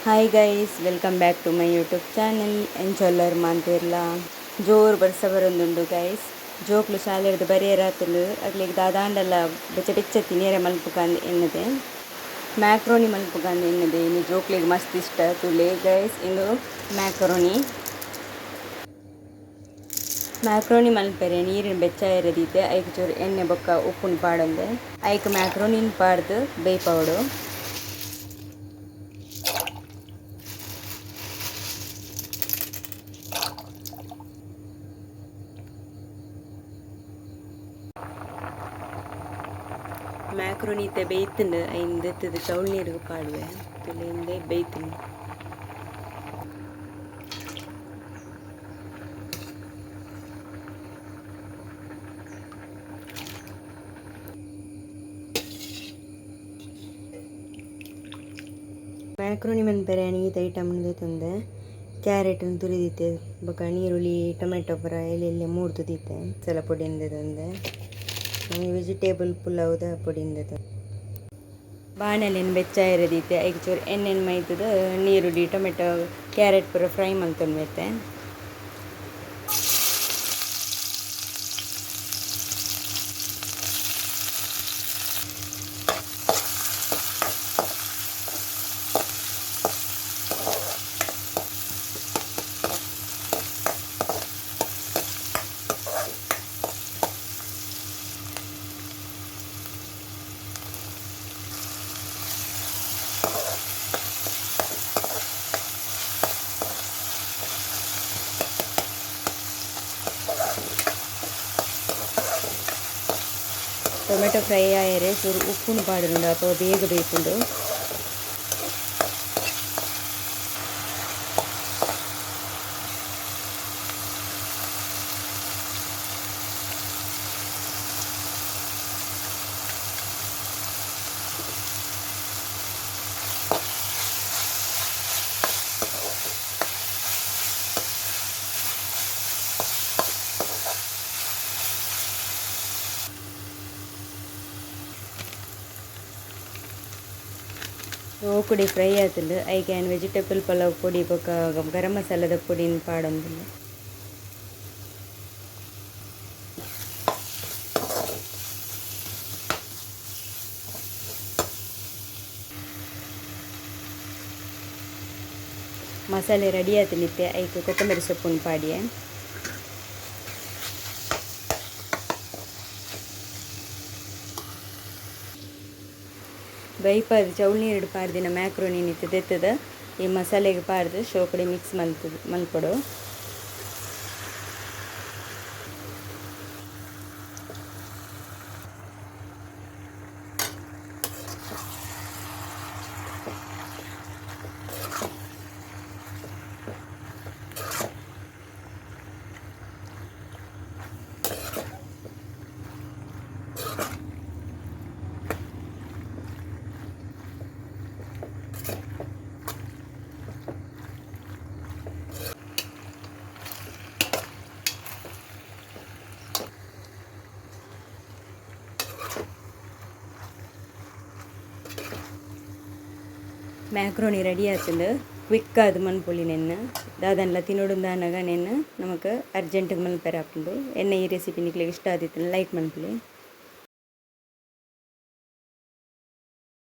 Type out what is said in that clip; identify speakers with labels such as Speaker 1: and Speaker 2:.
Speaker 1: Hi guys, welcome back to my YouTube channel. ಎಂಚೊಲ್ಲರು ಮಾಂತಿರ್ಲ ಜೋರು ಬರ್ಸ ಬರೊಂದುಂಡು ಗೈಸ್. ಜೋಕ್ಲು ಶಾಲೆಡ್ದು ಬರೆಯರಾತುಲು ಅಗ್ಲಿಗೆ ದಾದಾಂಡಲ ಬೆಚ್ಚ ಬೆಚ್ಚತಿ ನೇರೆ ಮಲ್ಪುಕಾಂದ್ ಎನ್ನದೆ ಮ್ಯಾಕ್ರೋನಿ ಮಲ್ಪುಕಾಂದ್ ಎನ್ನದೆ ಇನ್ನು ಜೋಕ್ಲಿಗೆ ಮಸ್ತ್ ಇಷ್ಟ ತುಲೆ ಗೈಸ್. ಇನ್ನು ಮ್ಯಾಕ್ರೋನಿ ಮಲ್ಪೆರೆ ನೀರಿನ ಬೆಚ್ಚ ಇರದಿತ್ತೆ ಐಕ್ ಚೂರು ಎಣ್ಣೆ ಬೊಕ್ಕ ಉಪ್ಪುನ ಪಾಡೊಂದೆ ಐಕ್ ಮ್ಯಾಕ್ರೋನಿನ ಪಾಡ್ದು ಬೇಯ್ಪವಡು. ಮ್ಯಾಕ್ರೋನಿ ಇತ್ತೆ ಬೇಯ್ತುಂಡು ಐಂದು ಎತ್ತದು ಚೌಳ್ ನೀರಿಗೆ ಪಾಡುವೆ ತುಲೆಯಿಂದೆ ಬೇಯ್ತುಂಡು. ಮ್ಯಾಕ್ರೋನಿ ಮನ್ಪೆರೆ ಈತ ಐಟಮ್ ತಂದೆ ಕ್ಯಾರೆಟನ್ನು ತುರಿದಿತ್ತೆ ಬೊಕ ನೀರುಳ್ಳಿ ಟೊಮೆಟೊ ಪೂರ ಎಲೆ ಮೂಡ್ದು ದೀತೆ ಸಲ ಪೊಡಿಯಿಂದ ತಂದೆ ವೆಜಿಟೇಬಲ್ ಪುಲಾವ್ದ ಪೊಡಿಯಿಂದ ಬಾಣಲೆನ್ ಬೆಚ್ಚ ಇರದೀತೆ ಐಕ್ ಚೂರು ಎಣ್ಣೆನ ಮೈತದ ನೀರುಳ್ಳಿ ಟೊಮೆಟೊ ಕ್ಯಾರೆಟ್ ಪೂರ ಫ್ರೈ ಮಲ್ತೊಂಡು ಬೇತೆ. ಟೊಮೆಟೊ ಫ್ರೈ ಆಯರೆ ಚೂರು ಉಪ್ಪುನು ಪಾಡುಂಡು ಅಥವಾ ಬೇಗ ಬೇಯ್ತುಂಡು. ಓಕುಡಿ ಫ್ರೈ ಆತುಂಡು ಐಕೆ ವೆಜಿಟೇಬಲ್ ಪಲಾವ್ ಪೊಡಿ ಬೊಕ ಗರಂ ಮಸಾಲದ ಪೊಡಿನ ಪಾಡೊಂದುಲ್ಲೆ. ಮಸಾಲೆ ರೆಡಿ ಆತುಲಿತ್ತೆ ಐಕ್ ಕೊತ್ತಂಬರಿ ಸೊಪ್ಪುನ ಪಾಡಿಯೆ ಬೈಪಾರ್ದು ಚೌಳ್ ನೀರು ಪಾರ್ದಿನ ಮ್ಯಾಕ್ರೋನಿ ನಿತ್ತು ತೆತ್ತದ ಈ ಮಸಾಲೆಗೆ ಪಾರ್ದು ಶೋಕುಡಿ ಮಿಕ್ಸ್ ಮಲ್ಪೊಡು. ಮ್ಯಾಕ್ರೋನಿ ರೆಡಿ ಆತುಂಡು ಕ್ವಿಕ್ ಆದ್ ಮನ್ಪೊಲಿ ನೆನ್ನ ದಾದನ್ಲ ತಿನ್ನೊಡುಂದಾನಗ ನೆನ್ನ ನಮಕ್ ಅರ್ಜೆಂಟ್ಗೆ ಮಲ್ಪೆರೆ ಆಪುಂಡು. ಎನ್ನ ಈ ರೆಸಿಪಿ ನಿಕ್ಲೆಗ್ ಇಷ್ಟ ಆದಿತ್ತಂದ್ರೆ ಲೈಕ್ ಮನ್ಪೊಲಿ.